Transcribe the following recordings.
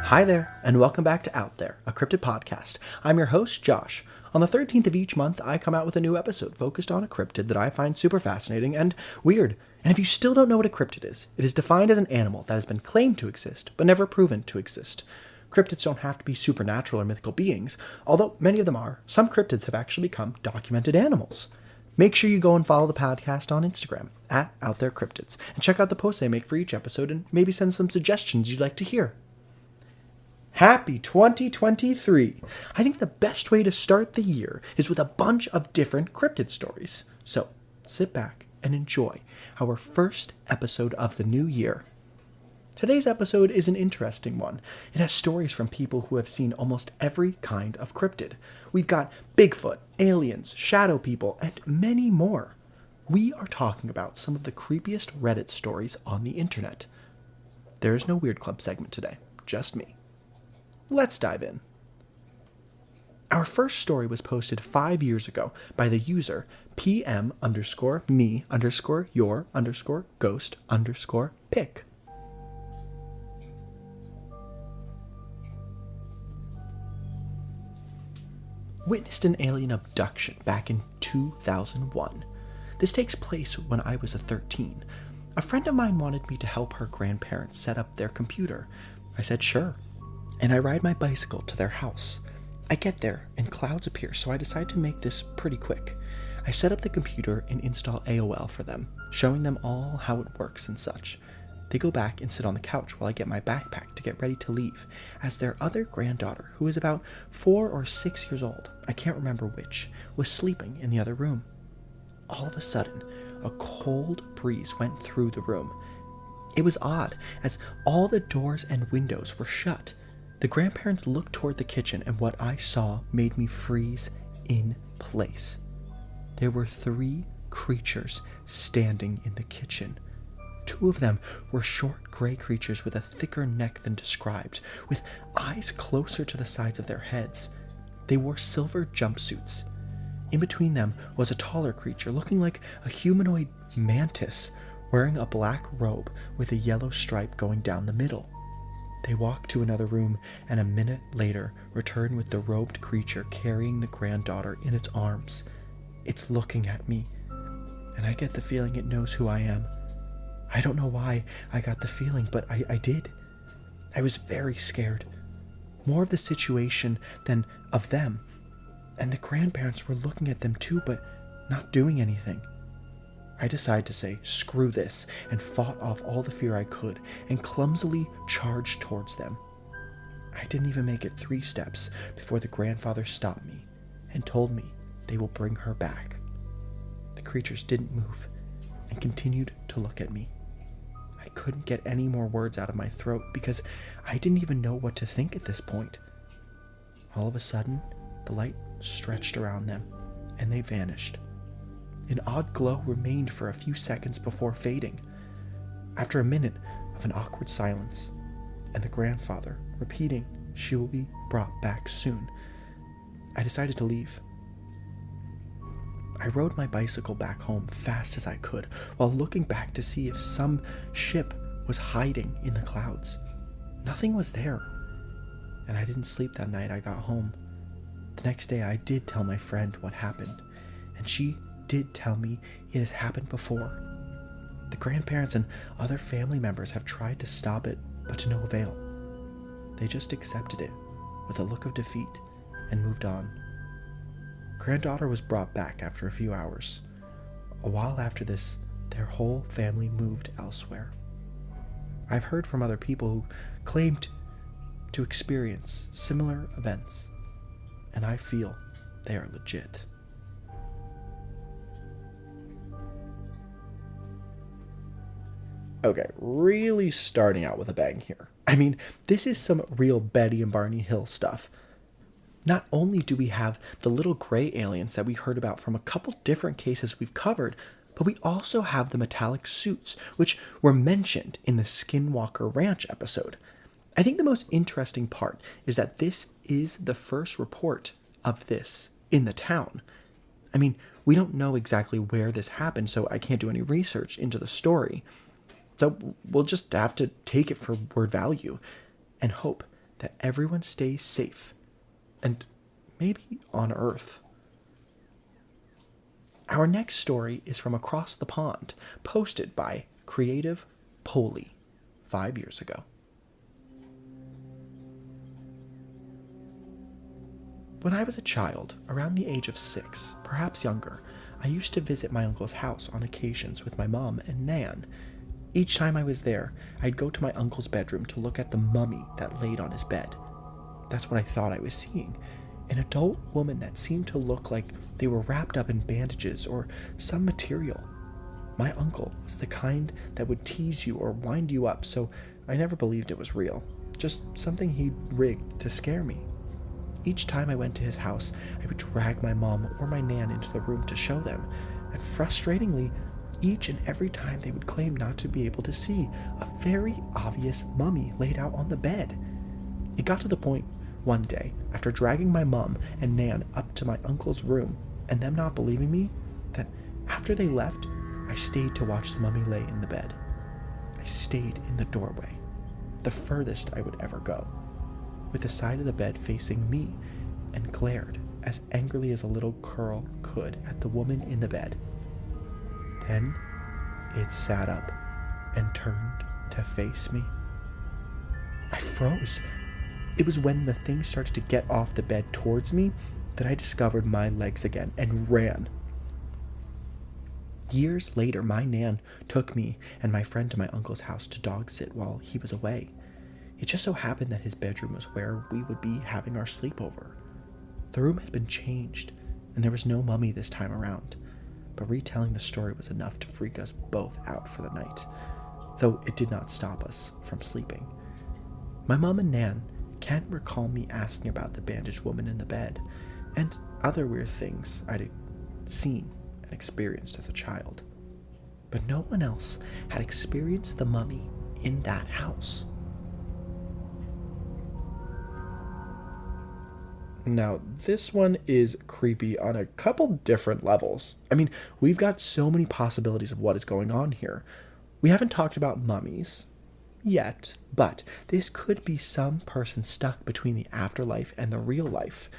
Hi there, and welcome back to Out There, a Cryptid podcast. I'm your host, Josh. On the 13th of each month, I come out with a new episode focused on a cryptid that I find super fascinating and weird. And if you still don't know what a cryptid is, it is defined as an animal that has been claimed to exist, but never proven to exist. Cryptids don't have to be supernatural or mythical beings, although many of them are. Some cryptids have actually become documented animals. Make sure you go and follow the podcast on Instagram, at Out There Cryptids, and check out the posts I make for each episode and maybe send some suggestions you'd like to hear. Happy 2023! I think the best way to start the year is with a bunch of different cryptid stories. So, sit back and enjoy our first episode of the new year. Today's episode is an interesting one. It has stories from people who have seen almost every kind of cryptid. We've got Bigfoot, aliens, shadow people, and many more. We are talking about some of the creepiest Reddit stories on the internet. There is no Weird Club segment today, just me. Let's dive in. Our first story was posted 5 years ago by the user PM_me_your_ghost_pic. Witnessed an alien abduction back in 2001. This takes place when I was 13. A friend of mine wanted me to help her grandparents set up their computer. I said sure, and I ride my bicycle to their house. I get there and clouds appear, so I decide to make this pretty quick. I set up the computer and install AOL for them, showing them all how it works and such. They go back and sit on the couch while I get my backpack to get ready to leave, as their other granddaughter, who is about 4 or 6 years old, I can't remember which, was sleeping in the other room. All of a sudden, a cold breeze went through the room. It was odd, as all the doors and windows were shut. The grandparents looked toward the kitchen, and what I saw made me freeze in place. There were 3 creatures standing in the kitchen. 2 of them were short gray creatures with a thicker neck than described, with eyes closer to the sides of their heads. They wore silver jumpsuits. In between them was a taller creature looking like a humanoid mantis, wearing a black robe with a yellow stripe going down the middle. They walked to another room, and a minute later returned with the robed creature carrying the granddaughter in its arms. It's looking at me, and I get the feeling it knows who I am. I don't know why I got the feeling, but I did. I was very scared. More of the situation than of them, and the grandparents were looking at them too, but not doing anything. I decided to say, screw this, and fought off all the fear I could, and clumsily charged towards them. I didn't even make it 3 steps before the grandfather stopped me and told me they will bring her back. The creatures didn't move and continued to look at me. I couldn't get any more words out of my throat because I didn't even know what to think at this point. All of a sudden, the light stretched around them, and they vanished. An odd glow remained for a few seconds before fading. After a minute of an awkward silence, and the grandfather repeating, "She will be brought back soon," I decided to leave. I rode my bicycle back home fast as I could, while looking back to see if some ship was hiding in the clouds. Nothing was there, and I didn't sleep that night I got home. The next day I did tell my friend what happened, and she did tell me it has happened before. The grandparents and other family members have tried to stop it, but to no avail. They just accepted it with a look of defeat and moved on. Granddaughter was brought back after a few hours. A while after this, their whole family moved elsewhere. I've heard from other people who claimed to experience similar events, and I feel they are legit. Okay, really starting out with a bang here. I mean, this is some real Betty and Barney Hill stuff. Not only do we have the little gray aliens that we heard about from a couple different cases we've covered, but we also have the metallic suits, which were mentioned in the Skinwalker Ranch episode. I think the most interesting part is that this is the first report of this in the town. I mean, we don't know exactly where this happened, so I can't do any research into the story. So we'll just have to take it for word value and hope that everyone stays safe, and maybe on Earth. Our next story is from across the pond, posted by Creative Polly 5 years ago. When I was a child, around the age of 6, perhaps younger, I used to visit my uncle's house on occasions with my mom and Nan. Each time I was there, I'd go to my uncle's bedroom to look at the mummy that laid on his bed. That's what I thought I was seeing. An adult woman that seemed to look like they were wrapped up in bandages or some material. My uncle was the kind that would tease you or wind you up, so I never believed it was real. Just something he'd rigged to scare me. Each time I went to his house, I would drag my mom or my Nan into the room to show them, and frustratingly, each and every time they would claim not to be able to see a very obvious mummy laid out on the bed. It got to the point one day, after dragging my mom and Nan up to my uncle's room, and them not believing me, that after they left, I stayed to watch the mummy lay in the bed. I stayed in the doorway, the furthest I would ever go, with the side of the bed facing me, and glared as angrily as a little girl could at the woman in the bed. Then it sat up and turned to face me. I froze. It was when the thing started to get off the bed towards me that I discovered my legs again and ran. Years later, my Nan took me and my friend to my uncle's house to dog sit while he was away. It just so happened that his bedroom was where we would be having our sleepover. The room had been changed, and there was no mummy this time around, but retelling the story was enough to freak us both out for the night, though it did not stop us from sleeping. My mom and Nan can't recall me asking about the bandaged woman in the bed, and other weird things I'd seen and experienced as a child. But no one else had experienced the mummy in that house. Now, this one is creepy on a couple different levels. I mean, we've got so many possibilities of what is going on here. We haven't talked about mummies yet, but this could be some person stuck between the afterlife and the real life.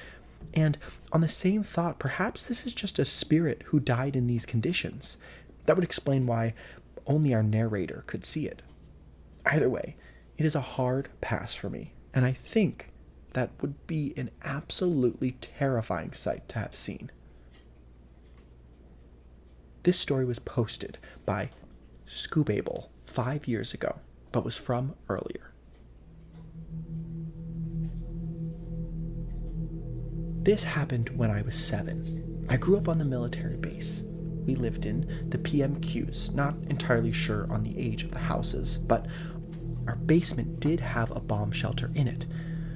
And on the same thought, perhaps this is just a spirit who died in these conditions. That would explain why only our narrator could see it. Either way, it is a hard pass for me, and I think that would be an absolutely terrifying sight to have seen. This story was posted by Scoobable 5 years ago, but was from earlier. This happened when I was 7. I grew up on the military base. We lived in the PMQs, not entirely sure on the age of the houses, but our basement did have a bomb shelter in it.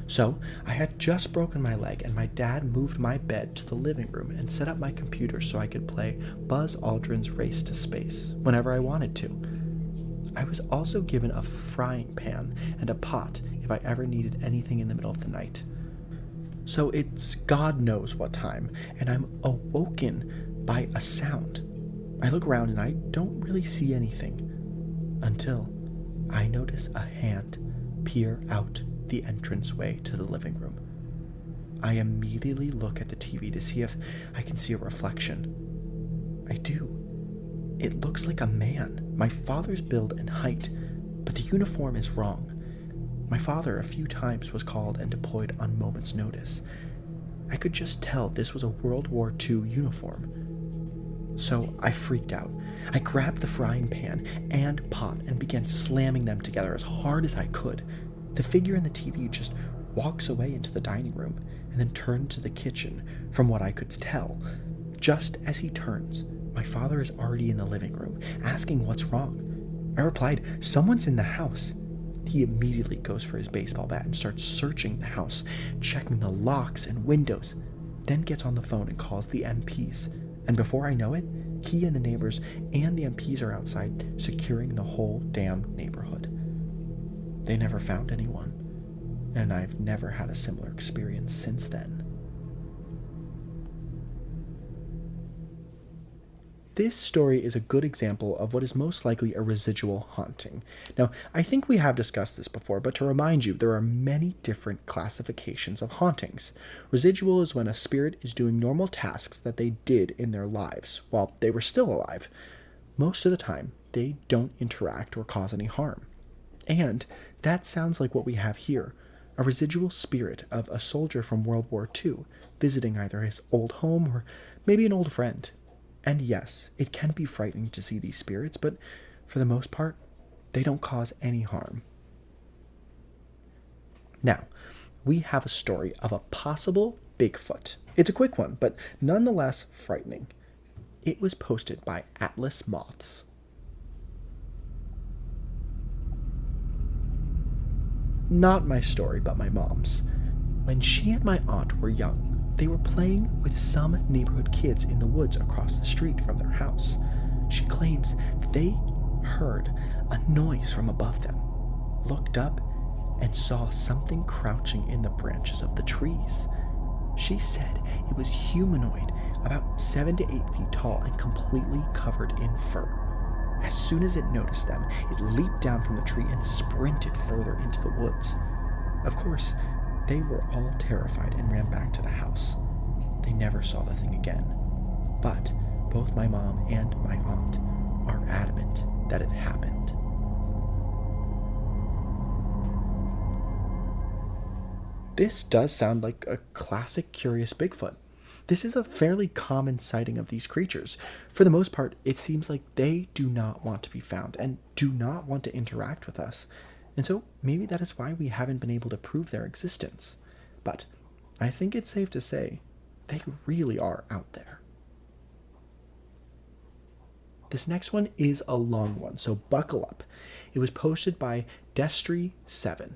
So I had just broken my leg, and my dad moved my bed to the living room and set up my computer so I could play Buzz Aldrin's Race to Space whenever I wanted to. I was also given a frying pan and a pot if I ever needed anything in the middle of the night. So it's God knows what time, and I'm awoken by a sound. I look around and I don't really see anything until I notice a hand peer out the entranceway to the living room. I immediately look at the TV to see if I can see a reflection. I do. It looks like a man, my father's build and height, but the uniform is wrong. My father a few times was called and deployed on moment's notice. I could just tell this was a World War II uniform. So I freaked out. I grabbed the frying pan and pot and began slamming them together as hard as I could. The figure in the TV just walks away into the dining room and then turned to the kitchen, from what I could tell. Just as he turns, my father is already in the living room, asking what's wrong. I replied, "Someone's in the house." He immediately goes for his baseball bat and starts searching the house, checking the locks and windows, then gets on the phone and calls the MPs. And before I know it, he and the neighbors and the MPs are outside securing the whole damn neighborhood. They never found anyone, and I've never had a similar experience since then. this story is a good example of what is most likely a residual haunting. Now, I think we have discussed this before, but to remind you, there are many different classifications of hauntings. Residual is when a spirit is doing normal tasks that they did in their lives while they were still alive. Most of the time, they don't interact or cause any harm. And that sounds like what we have here, a residual spirit of a soldier from World War II visiting either his old home or maybe an old friend. And yes, it can be frightening to see these spirits, but for the most part, they don't cause any harm. Now, we have a story of a possible Bigfoot. It's a quick one, but nonetheless frightening. It was posted by Atlas Moths. Not my story, but my mom's. When she and my aunt were young, they were playing with some neighborhood kids in the woods across the street from their house. She claims that they heard a noise from above them, looked up, and saw something crouching in the branches of the trees. She said it was humanoid, about 7 to 8 feet tall and completely covered in fur. As soon as it noticed them, it leaped down from the tree and sprinted further into the woods. Of course, they were all terrified and ran back to the house. They never saw the thing again. But both my mom and my aunt are adamant that it happened. This does sound like a classic curious Bigfoot. This is a fairly common sighting of these creatures. For the most part, it seems like they do not want to be found and do not want to interact with us. And so maybe that is why we haven't been able to prove their existence. But I think it's safe to say they really are out there. This next one is a long one, so buckle up. It was posted by Destry7.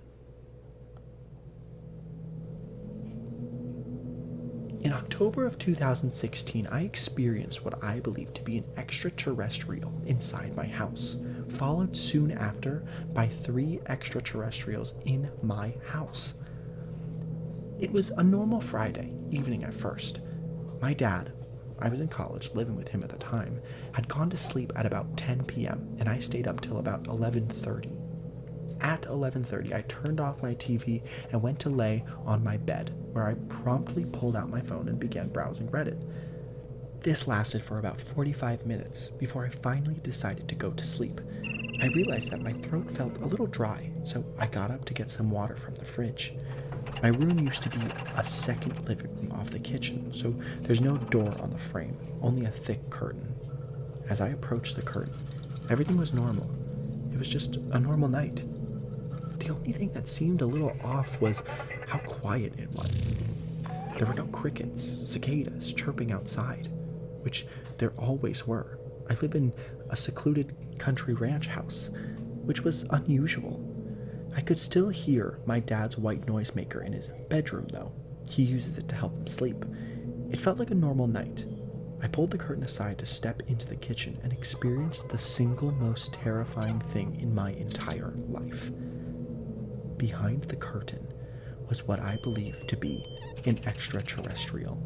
In October of 2016, I experienced what I believe to be an extraterrestrial inside my house, followed soon after by 3 extraterrestrials in my house. It was a normal Friday evening at first. My dad, I was in college, living with him at the time, had gone to sleep at about 10 p.m., and I stayed up till about 11:30. At 11:30, I turned off my TV and went to lay on my bed, where I promptly pulled out my phone and began browsing Reddit. This lasted for about 45 minutes before I finally decided to go to sleep. I realized that my throat felt a little dry, so I got up to get some water from the fridge. My room used to be a second living room off the kitchen, so there's no door on the frame, only a thick curtain. As I approached the curtain, everything was normal. It was just a normal night. The only thing that seemed a little off was how quiet it was. There were no crickets, cicadas chirping outside, which there always were. I live in a secluded country ranch house, which was unusual. I could still hear my dad's white noisemaker in his bedroom, though. He uses it to help him sleep. It felt like a normal night. I pulled the curtain aside to step into the kitchen and experienced the single most terrifying thing in my entire life. Behind the curtain was what I believe to be an extraterrestrial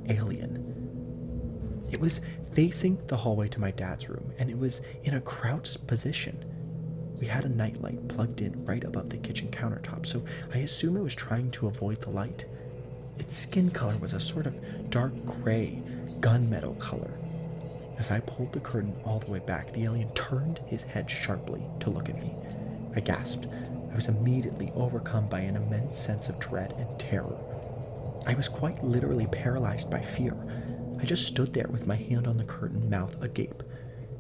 alien. It was facing the hallway to my dad's room, and it was in a crouched position. We had a nightlight plugged in right above the kitchen countertop, so I assume it was trying to avoid the light. Its skin color was a sort of dark gray, gunmetal color. As I pulled the curtain all the way back, the alien turned his head sharply to look at me. I gasped. I was immediately overcome by an immense sense of dread and terror. I was quite literally paralyzed by fear. I just stood there with my hand on the curtain, mouth agape.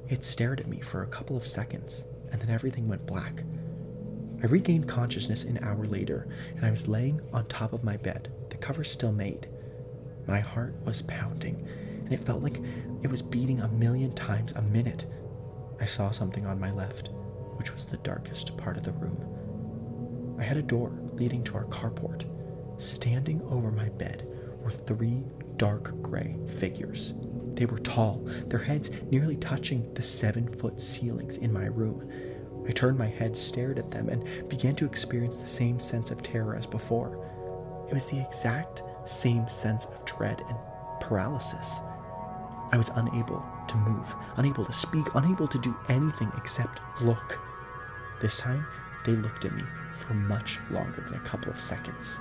It stared at me for a couple of seconds, and then everything went black. I regained consciousness an hour later, and I was laying on top of my bed, the covers still made. My heart was pounding, and it felt like it was beating 1,000,000 times a minute. I saw something on my left, which was the darkest part of the room. I had a door leading to our carport. Standing over my bed were 3 dark gray figures. They were tall, their heads nearly touching the 7-foot ceilings in my room. I turned my head, stared at them, and began to experience the same sense of terror as before. It was the exact same sense of dread and paralysis. I was unable to move, unable to speak, unable to do anything except look. This time, they looked at me for much longer than a couple of seconds.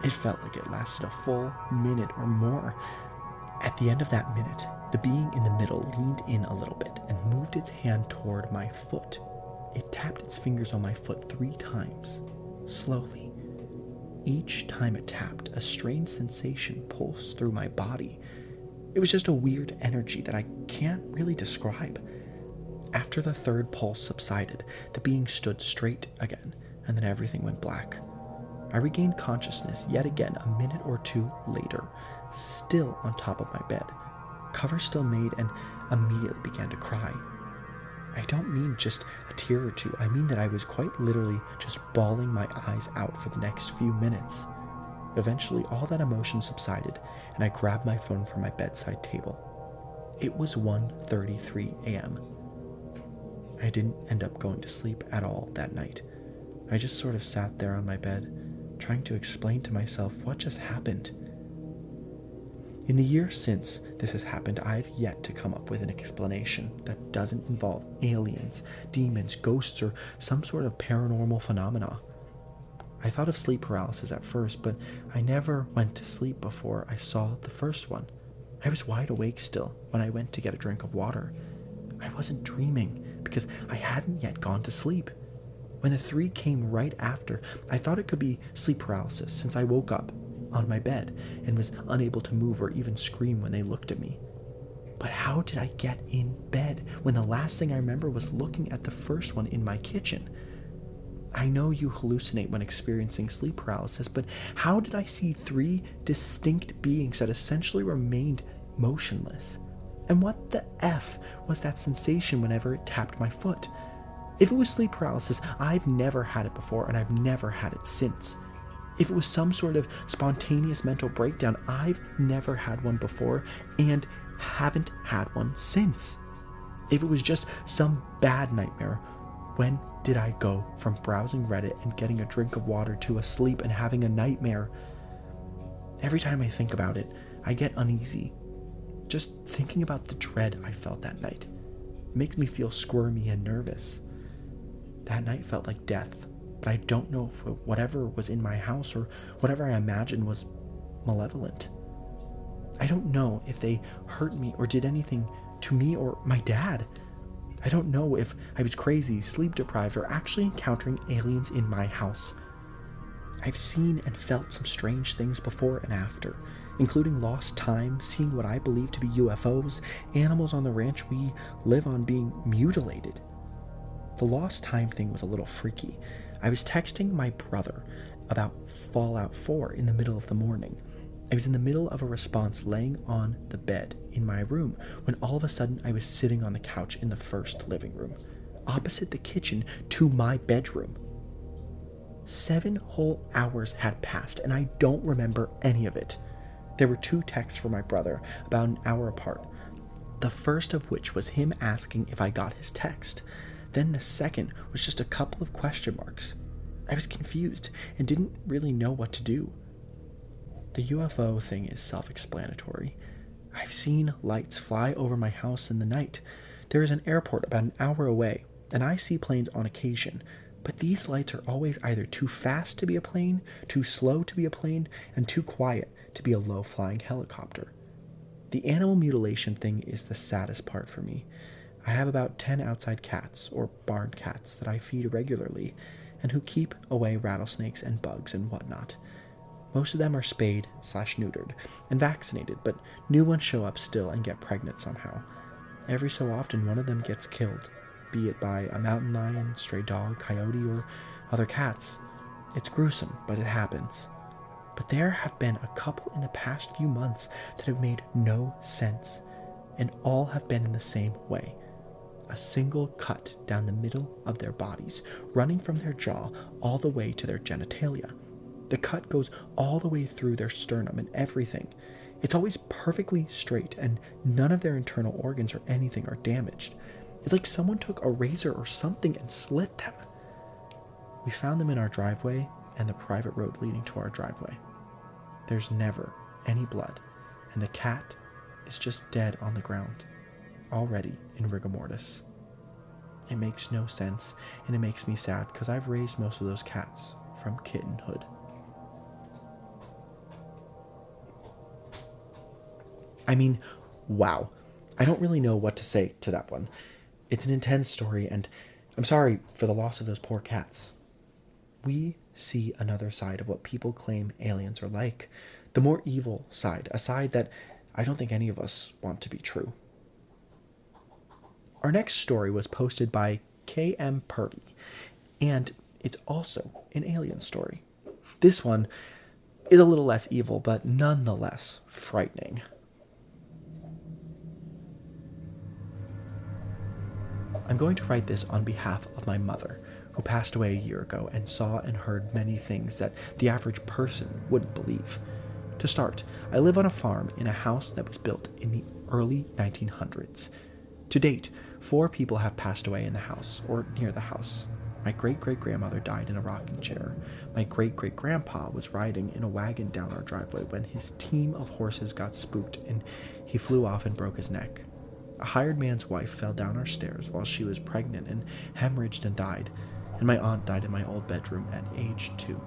It felt like it lasted a full minute or more. At the end of that minute, the being in the middle leaned in a little bit and moved its hand toward my foot. It tapped its fingers on my foot 3 times, slowly. Each time it tapped, a strange sensation pulsed through my body. It was just a weird energy that I can't really describe. After the 3rd pulse subsided, the being stood straight again, and then everything went black. I regained consciousness yet again a minute or 2 later, still on top of my bed, cover still made, and immediately began to cry. I don't mean just a tear or 2, I mean that I was quite literally just bawling my eyes out for the next few minutes. Eventually, all that emotion subsided, and I grabbed my phone from my bedside table. It was 1:33 a.m. I didn't end up going to sleep at all that night. I just sort of sat there on my bed, trying to explain to myself what just happened. In the years since this has happened, I've yet to come up with an explanation that doesn't involve aliens, demons, ghosts, or some sort of paranormal phenomena. I thought of sleep paralysis at first, but I never went to sleep before I saw the first one. I was wide awake still when I went to get a drink of water. I wasn't dreaming because I hadn't yet gone to sleep. When the 3 came right after, I thought it could be sleep paralysis since I woke up on my bed and was unable to move or even scream when they looked at me. But how did I get in bed when the last thing I remember was looking at the first one in my kitchen? I know you hallucinate when experiencing sleep paralysis, but how did I see 3 distinct beings that essentially remained motionless? And what the F was that sensation whenever it tapped my foot? If it was sleep paralysis, I've never had it before and I've never had it since. If it was some sort of spontaneous mental breakdown, I've never had one before and haven't had one since. If it was just some bad nightmare, when did I go from browsing Reddit and getting a drink of water to asleep and having a nightmare? Every time I think about it, I get uneasy. Just thinking about the dread I felt that night. It makes me feel squirmy and nervous. That night felt like death, but I don't know if whatever was in my house or whatever I imagined was malevolent. I don't know if they hurt me or did anything to me or my dad. I don't know if I was crazy, sleep deprived, or actually encountering aliens in my house. I've seen and felt some strange things before and after, including lost time, seeing what I believe to be UFOs, animals on the ranch we live on being mutilated. The lost time thing was a little freaky. I was texting my brother about Fallout 4 in the middle of the morning. I was in the middle of a response laying on the bed in my room when all of a sudden I was sitting on the couch in the first living room, opposite the kitchen to my bedroom. 7 whole hours had passed and I don't remember any of it. There were 2 texts from my brother about an hour apart, the first of which was him asking if I got his text. Then the second was just a couple of question marks. I was confused and didn't really know what to do. The UFO thing is self-explanatory. I've seen lights fly over my house in the night. There is an airport about an hour away, and I see planes on occasion, but these lights are always either too fast to be a plane, too slow to be a plane, and too quiet to be a low-flying helicopter. The animal mutilation thing is the saddest part for me. I have about 10 outside cats, or barn cats, that I feed regularly, and who keep away rattlesnakes and bugs and whatnot. Most of them are spayed/neutered and vaccinated, but new ones show up still and get pregnant somehow. Every so often one of them gets killed, be it by a mountain lion, stray dog, coyote, or other cats. It's gruesome, but it happens. But there have been a couple in the past few months that have made no sense, and all have been in the same way. A single cut down the middle of their bodies, running from their jaw all the way to their genitalia. The cut goes all the way through their sternum and everything. It's always perfectly straight, and none of their internal organs or anything are damaged. It's like someone took a razor or something and slit them. We found them in our driveway and the private road leading to our driveway. There's never any blood, and the cat is just dead on the ground. already in rigor mortis. It makes no sense, and it makes me sad because I've raised most of those cats from kittenhood. I mean, wow. I don't really know what to say to that one. It's an intense story, and I'm sorry for the loss of those poor cats. We see another side of what people claim aliens are like. The more evil side, a side that I don't think any of us want to be true. Our next story was posted by KM Purvey, and it's also an alien story. This one is a little less evil, but nonetheless frightening. I'm going to write this on behalf of my mother, who passed away a year ago and saw and heard many things that the average person wouldn't believe. To start, I live on a farm in a house that was built in the early 1900s. To date, 4 people have passed away in the house or near the house. My great-great-grandmother died in a rocking chair. My great-great-grandpa was riding in a wagon down our driveway when his team of horses got spooked and he flew off and broke his neck. A hired man's wife fell down our stairs while she was pregnant and hemorrhaged and died, and my aunt died in my old bedroom at age 2.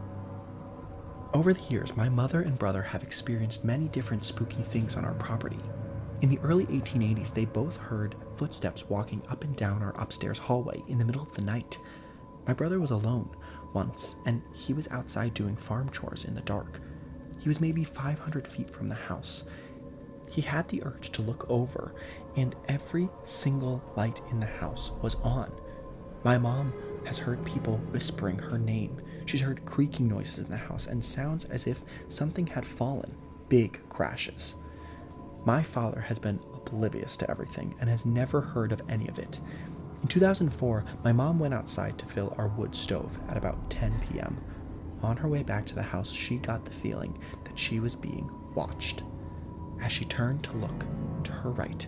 Over the years, my mother and brother have experienced many different spooky things on our property. In the early 1880s, they both heard footsteps walking up and down our upstairs hallway in the middle of the night. My brother was alone once, and he was outside doing farm chores in the dark. He was maybe 500 feet from the house. He had the urge to look over, and every single light in the house was on. My mom has heard people whispering her name. She's heard creaking noises in the house and sounds as if something had fallen, big crashes. My father has been oblivious to everything and has never heard of any of it. In 2004, my mom went outside to fill our wood stove at about 10 p.m. On her way back to the house, she got the feeling that she was being watched. As she turned to look to her right,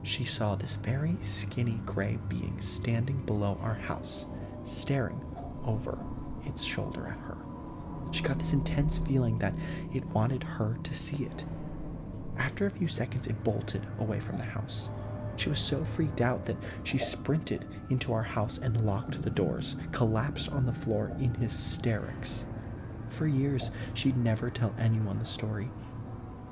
she saw this very skinny gray being standing below our house, staring over its shoulder at her. She got this intense feeling that it wanted her to see it. After a few seconds, it bolted away from the house. She was so freaked out that she sprinted into our house and locked the doors, collapsed on the floor in hysterics. For years, she'd never tell anyone the story.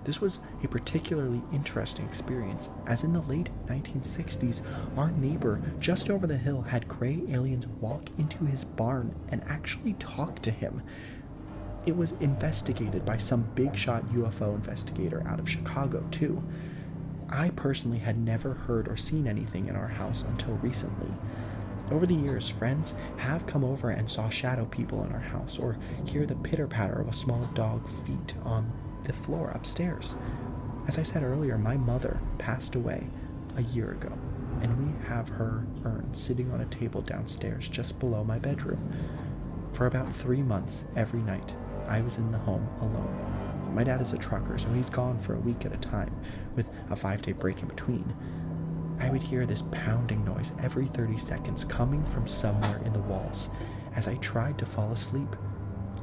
This was a particularly interesting experience, as in the late 1960s, our neighbor just over the hill had gray aliens walk into his barn and actually talk to him. It was investigated by some big-shot UFO investigator out of Chicago, too. I personally had never heard or seen anything in our house until recently. Over the years, friends have come over and saw shadow people in our house or hear the pitter-patter of a small dog's feet on the floor upstairs. As I said earlier, my mother passed away a year ago, and we have her urn sitting on a table downstairs just below my bedroom. For about 3 months, every night, I was in the home alone. My dad is a trucker, so he's gone for a week at a time, with a 5-day break in between. I would hear this pounding noise every 30 seconds coming from somewhere in the walls as I tried to fall asleep.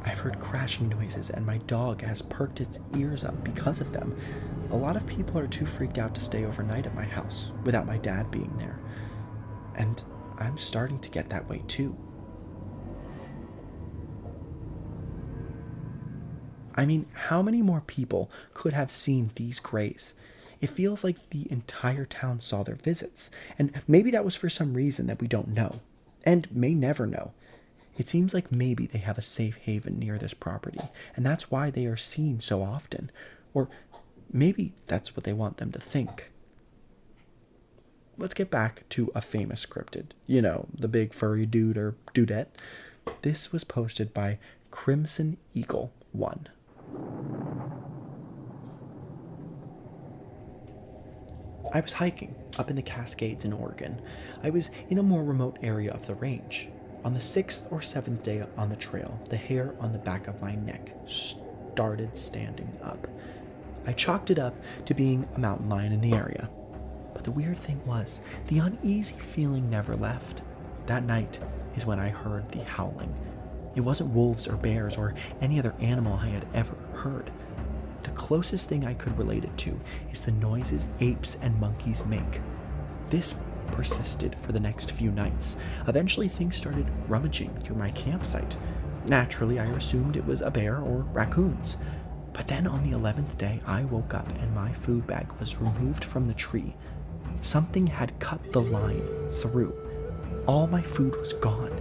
I've heard crashing noises, and my dog has perked its ears up because of them. A lot of people are too freaked out to stay overnight at my house without my dad being there. And I'm starting to get that way too. I mean, how many more people could have seen these grays? It feels like the entire town saw their visits, and maybe that was for some reason that we don't know, and may never know. It seems like maybe they have a safe haven near this property, and that's why they are seen so often. Or maybe that's what they want them to think. Let's get back to a famous cryptid. You know, the big furry dude or dudette. This was posted by Crimson Eagle 1. I was hiking up in the Cascades in Oregon. I was in a more remote area of the range. On the 6th or 7th day on the trail, the hair on the back of my neck started standing up. I chalked it up to being a mountain lion in the area. But the weird thing was, the uneasy feeling never left. That night is when I heard the howling. It wasn't wolves or bears or any other animal I had ever heard. The closest thing I could relate it to is the noises apes and monkeys make. This persisted for the next few nights. Eventually, things started rummaging through my campsite. Naturally, I assumed it was a bear or raccoons. But then on the 11th day, I woke up and my food bag was removed from the tree. Something had cut the line through. All my food was gone.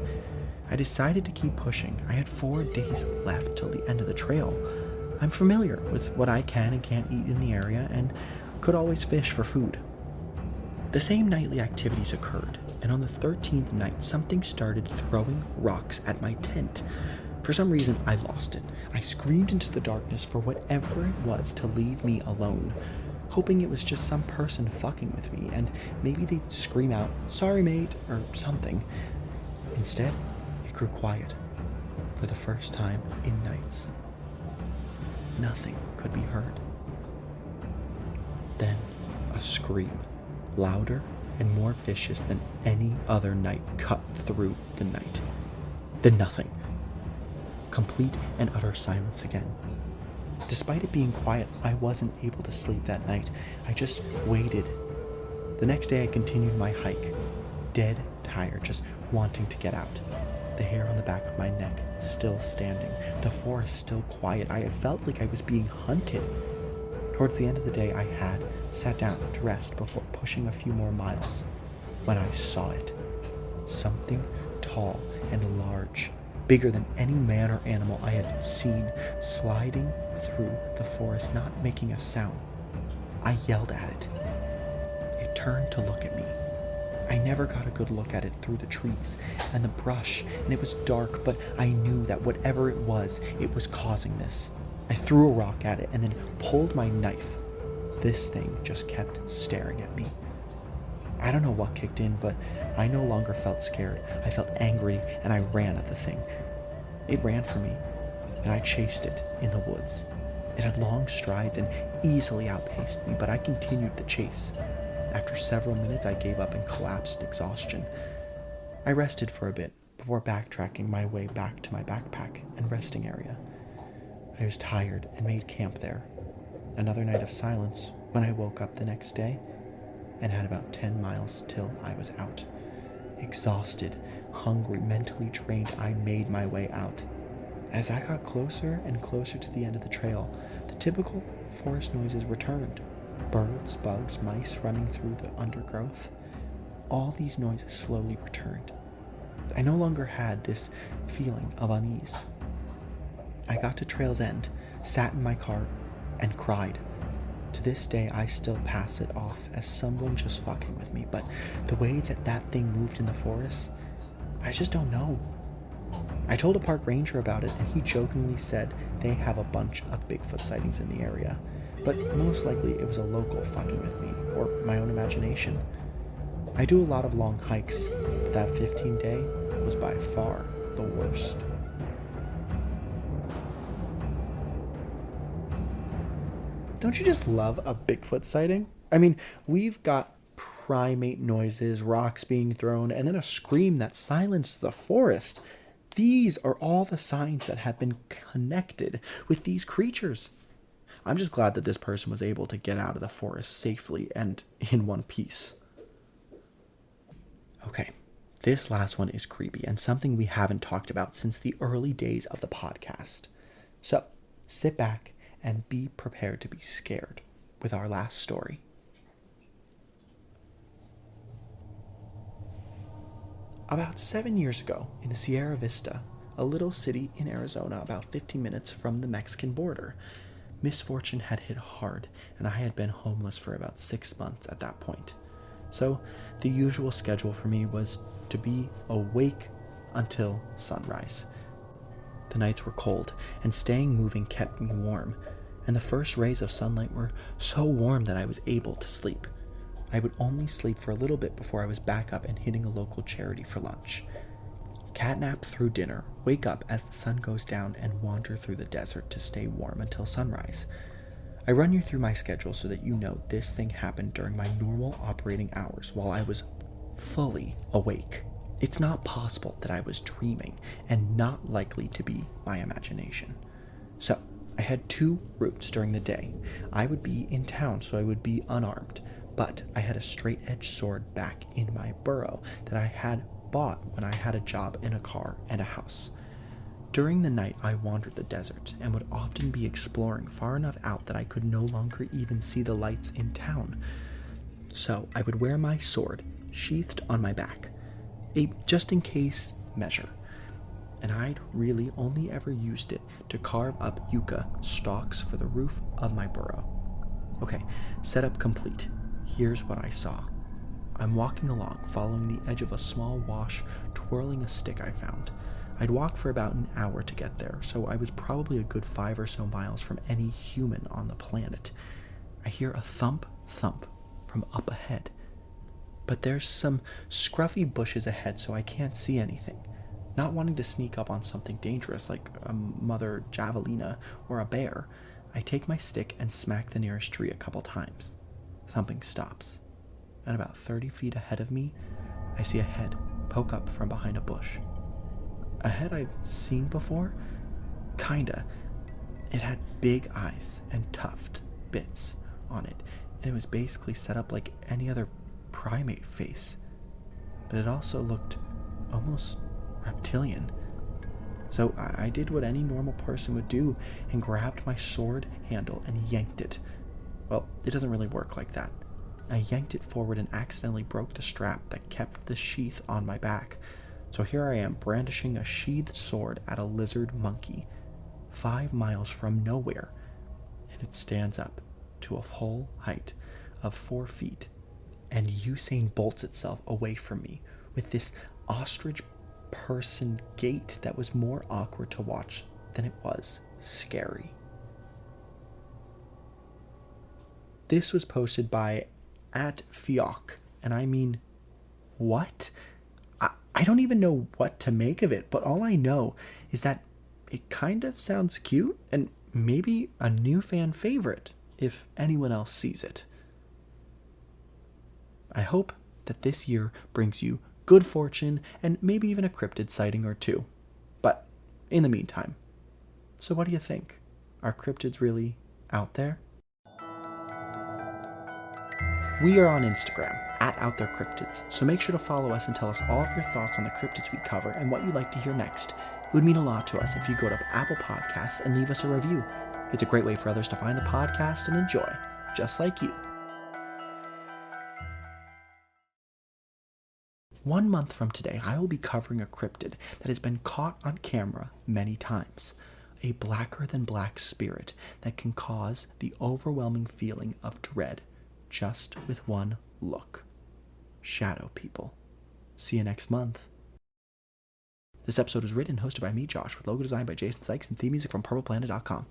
I decided to keep pushing. I had 4 days left till the end of the trail. I'm familiar with what I can and can't eat in the area and could always fish for food. The same nightly activities occurred, and on the 13th night, something started throwing rocks at my tent. For some reason, I lost it. I screamed into the darkness for whatever it was to leave me alone, hoping it was just some person fucking with me, and maybe they'd scream out, "Sorry, mate," or something. Instead, it grew quiet. For the first time in nights, nothing could be heard. Then, a scream, louder and more vicious than any other night, cut through the night. Then nothing. Complete and utter silence again. Despite it being quiet, I wasn't able to sleep that night. I just waited. The next day I continued my hike, dead tired, just wanting to get out. The hair on the back of my neck still standing, the forest still quiet. I felt like I was being hunted. Towards the end of the day, I had sat down to rest before pushing a few more miles when I saw it. Something tall and large, bigger than any man or animal I had seen, sliding through the forest, not making a sound. I yelled at it. It turned to look at me. I never got a good look at it through the trees and the brush, and it was dark, but I knew that whatever it was causing this. I threw a rock at it and then pulled my knife. This thing just kept staring at me. I don't know what kicked in, but I no longer felt scared. I felt angry, and I ran at the thing. It ran for me, and I chased it in the woods. It had long strides and easily outpaced me, but I continued the chase. After several minutes, I gave up and collapsed in exhaustion. I rested for a bit before backtracking my way back to my backpack and resting area. I was tired and made camp there. Another night of silence when I woke up the next day and had about 10 miles till I was out. Exhausted, hungry, mentally drained, I made my way out. As I got closer and closer to the end of the trail, the typical forest noises returned. Birds, bugs, mice running through the undergrowth. All these noises slowly returned. I no longer had this feeling of unease. I got to trail's end, sat in my car, and cried. To this day, I still pass it off as someone just fucking with me, but the way that thing moved in the forest, I just don't know. I told a park ranger about it, and he jokingly said they have a bunch of Bigfoot sightings in the area, but most likely it was a local fucking with me, or my own imagination. I do a lot of long hikes, but that 15-day was by far the worst. Don't you just love a Bigfoot sighting? I mean, we've got primate noises, rocks being thrown, and then a scream that silenced the forest. These are all the signs that have been connected with these creatures. I'm just glad that this person was able to get out of the forest safely and in one piece. Okay, this last one is creepy and something we haven't talked about since the early days of the podcast. So, sit back and be prepared to be scared with our last story. About 7 years ago, in the Sierra Vista, a little city in Arizona about 50 minutes from the Mexican border, misfortune had hit hard, and I had been homeless for about 6 months at that point. So, the usual schedule for me was to be awake until sunrise. The nights were cold, and staying moving kept me warm, and the first rays of sunlight were so warm that I was able to sleep. I would only sleep for a little bit before I was back up and hitting a local charity for lunch. Catnap through dinner, wake up as the sun goes down, and wander through the desert to stay warm until sunrise. I run you through my schedule so that you know this thing happened during my normal operating hours while I was fully awake. It's not possible that I was dreaming and not likely to be my imagination. So, I had 2 routes during the day. I would be in town, so I would be unarmed, but I had a straight-edged sword back in my burrow that I had bought when I had a job in a car and a house. During the night, I wandered the desert and would often be exploring far enough out that I could no longer even see the lights in town. So I would wear my sword sheathed on my back, a just-in-case measure, and I'd really only ever used it to carve up yucca stalks for the roof of my burrow. Okay, setup complete. Here's what I saw. I'm walking along, following the edge of a small wash, twirling a stick I found. I'd walk for about an hour to get there, so I was probably a good 5 or so miles from any human on the planet. I hear a thump, thump from up ahead. But there's some scruffy bushes ahead, so I can't see anything. Not wanting to sneak up on something dangerous like a mother javelina or a bear, I take my stick and smack the nearest tree a couple times. Thumping stops. And about 30 feet ahead of me, I see a head poke up from behind a bush. A head I've seen before? Kinda. It had big eyes and tuft bits on it, and it was basically set up like any other primate face. But it also looked almost reptilian. So I did what any normal person would do and grabbed my sword handle and yanked it. Well, it doesn't really work like that. I yanked it forward and accidentally broke the strap that kept the sheath on my back. So here I am brandishing a sheathed sword at a lizard monkey, 5 miles from nowhere, and it stands up to a full height of 4 feet, and Usain bolts itself away from me with this ostrich person gait that was more awkward to watch than it was scary. This was posted by @Fioc, and I mean, what? I don't even know what to make of it, but all I know is that it kind of sounds cute and maybe a new fan favorite if anyone else sees it. I hope that this year brings you good fortune and maybe even a cryptid sighting or two. But in the meantime, so what do you think? Are cryptids really out there? We are on Instagram @OutThereCryptids, so make sure to follow us and tell us all of your thoughts on the cryptids we cover and what you'd like to hear next. It would mean a lot to us if you go to Apple Podcasts and leave us a review. It's a great way for others to find the podcast and enjoy, just like you. 1 month from today, I will be covering a cryptid that has been caught on camera many times. A blacker than black spirit that can cause the overwhelming feeling of dread just with one look. Shadow people. See you next month. This episode was written and hosted by me, Josh, with logo design by Jason Sykes and theme music from purpleplanet.com.